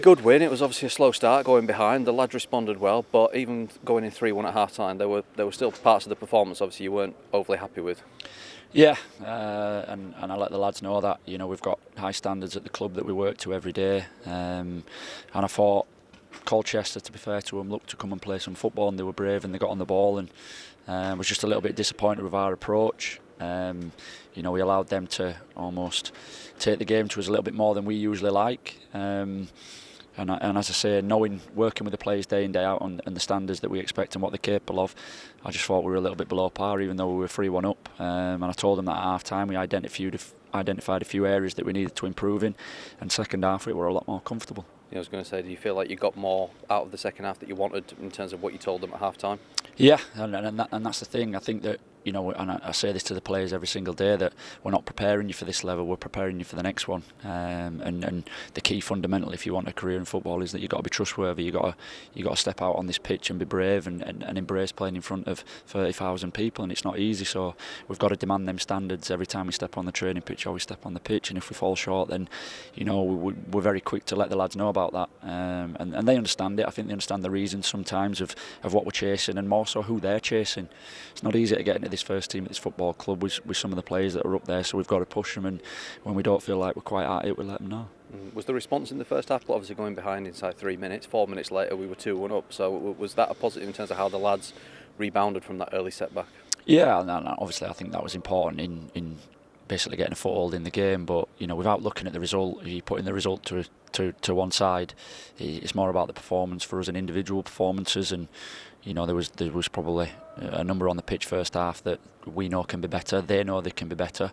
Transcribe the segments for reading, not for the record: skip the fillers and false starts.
good win. It was obviously a slow start going behind. The lads responded well, but even going in 3-1 at half time, there were still parts of the performance obviously you weren't overly happy with. Yeah, and I let the lads know that we've got high standards at the club that we work to every day, and I thought Colchester, to be fair to them, looked to come and play some football, and they were brave and they got on the ball, and was just a little bit disappointed with our approach. We allowed them to almost take the game to us a little bit more than we usually like. And as I say, working with the players day in, day out and the standards that we expect and what they're capable of, I just thought we were a little bit below par, even though we were 3-1 up. And I told them that at half time we identified a few areas that we needed to improve in, and second half we were a lot more comfortable. I was going to say, do you feel like you got more out of the second half that you wanted in terms of what you told them at half time? Yeah, and that's the thing. I think that, and I say this to the players every single day, that we're not preparing you for this level, we're preparing you for the next one. And the key fundamental, if you want a career in football, is that you've got to be trustworthy. You got to step out on this pitch and be brave and embrace playing in front of 30,000 people, and it's not easy. So we've got to demand them standards every time we step on the training pitch or we step on the pitch. And if we fall short, then we're very quick to let the lads know about that. And they understand it. I think they understand the reasons sometimes of what we're chasing, and more so who they're chasing. It's not easy to get into this first team at this football club with some of the players that are up there, so we've got to push them, and when we don't feel like we're quite at it, we'll let them know. Was the response in the first half, obviously going behind inside 3 minutes, 4 minutes later we were 2-1 up, so was that a positive in terms of how the lads rebounded from that early setback? Yeah, and obviously I think that was important in basically getting a foothold in the game, but without looking at the result, you putting the result to one side, it's more about the performance for us and individual performances. And there was probably a number on the pitch first half that we know can be better, they know they can be better,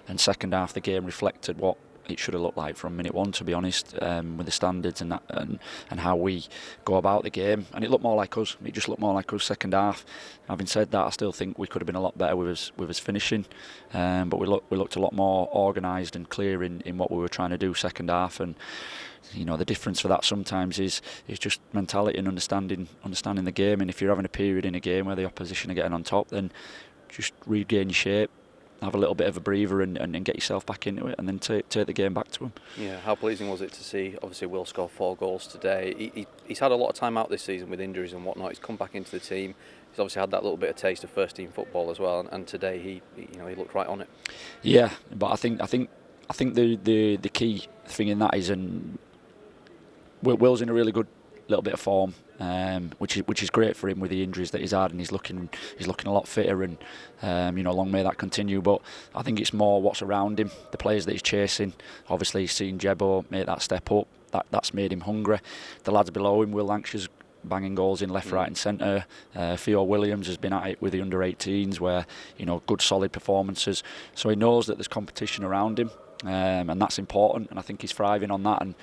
and second half the game reflected what it should have looked like from minute one, to be honest, with the standards and that, and how we go about the game. And it looked more like us. It just looked more like us second half. Having said that, I still think we could have been a lot better with us finishing. But we looked a lot more organised and clear in what we were trying to do second half. And the difference for that sometimes is just mentality and understanding the game. And if you're having a period in a game where the opposition are getting on top, then just regain your shape, have a little bit of a breather and get yourself back into it, and then take the game back to him. Yeah, how pleasing was it to see, obviously, Will score 4 goals today. He's had a lot of time out this season with injuries and whatnot. He's come back into the team. He's obviously had that little bit of taste of first team football as well, and today he looked right on it. Yeah, but I think the key thing in that is, and Will's in a really good little bit of form, which is great for him with the injuries that he's had, and he's looking a lot fitter, and long may that continue. But I think it's more what's around him, the players that he's chasing. Obviously he's seen Jebbo make that step up, that's made him hungry. The lads below him, Will Lancashire's banging goals in left, right and centre. Theo Williams has been at it with the under-18s, where good solid performances, so he knows that there's competition around him. And that's important, and I think he's thriving on that, and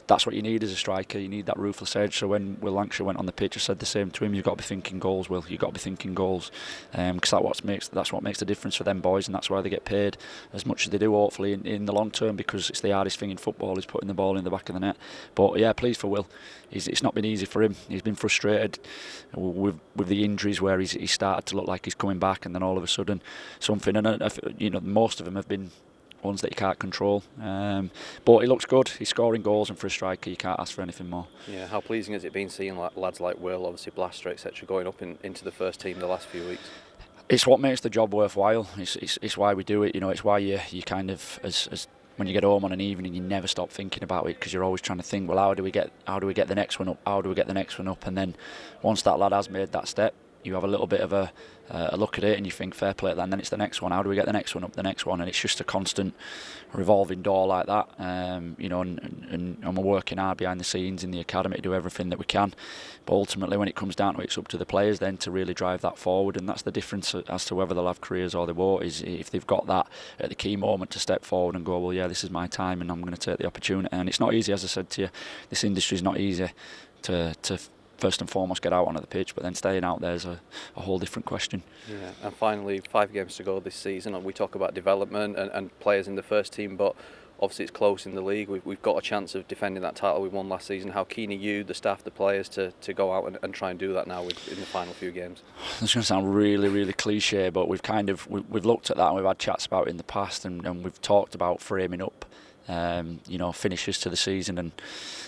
that's what you need as a striker. You need that ruthless edge. So when Will Lancashire went on the pitch, I said the same to him. You've got to be thinking goals, Will. You've got to be thinking goals, because that's what makes the difference for them boys, and that's why they get paid as much as they do, hopefully in the long term, because it's the hardest thing in football is putting the ball in the back of the net. But yeah, pleased for Will. It's not been easy for him. He's been frustrated with the injuries, where he started to look like he's coming back, and then all of a sudden something. And most of them have been ones that you can't control, but he looks good. He's scoring goals, and for a striker you can't ask for anything more. Yeah, how pleasing has it been seeing lads like Will, obviously Blaster, etc., going up into the first team the last few weeks? It's what makes the job worthwhile. It's why we do it. It's why you kind of, as when you get home on an evening, you never stop thinking about it, because you're always trying to think, well, how do we get the next one up? How do we get the next one up? And then once that lad has made that step, you have a little bit of a look at it, and you think, fair play to that, and then it's the next one. How do we get the next one up, the next one? And it's just a constant revolving door like that. And we're working hard behind the scenes in the academy to do everything that we can. But ultimately, when it comes down to it, it's up to the players then to really drive that forward, and that's the difference as to whether they'll have careers or they won't, is if they've got that at the key moment to step forward and go, well, yeah, this is my time and I'm going to take the opportunity. And it's not easy, as I said to you, this industry is not easy to first and foremost get out onto the pitch, but then staying out there's a whole different question. Yeah, and finally, 5 games to go this season, and we talk about development and players in the first team, but obviously it's close in the league. We've got a chance of defending that title we won last season. How keen are you, the staff, the players, to go out and try and do that now in the final few games? It's going to sound really, really cliche, but we've looked at that, and we've had chats about it in the past, and we've talked about framing up finishes to the season, and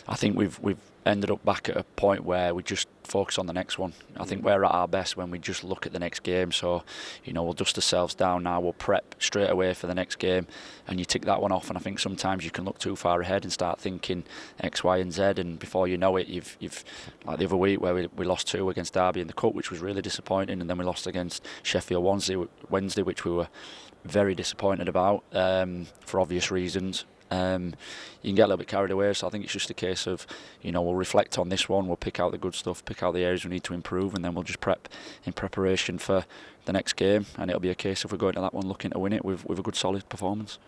I think we've ended up back at a point where we just focus on the next one. I think we're at our best when we just look at the next game. So, we'll dust ourselves down now. We'll prep straight away for the next game, and you tick that one off. And I think sometimes you can look too far ahead and start thinking X, Y, and Z, and before you know it, you've like the other week where we lost 2 against Derby in the cup, which was really disappointing, and then we lost against Sheffield Wednesday, which we were very disappointed about for obvious reasons. You can get a little bit carried away, so I think it's just a case of, we'll reflect on this one, we'll pick out the good stuff, pick out the areas we need to improve, and then we'll just prep in preparation for the next game, and it'll be a case of we're going to that one looking to win it with a good solid performance.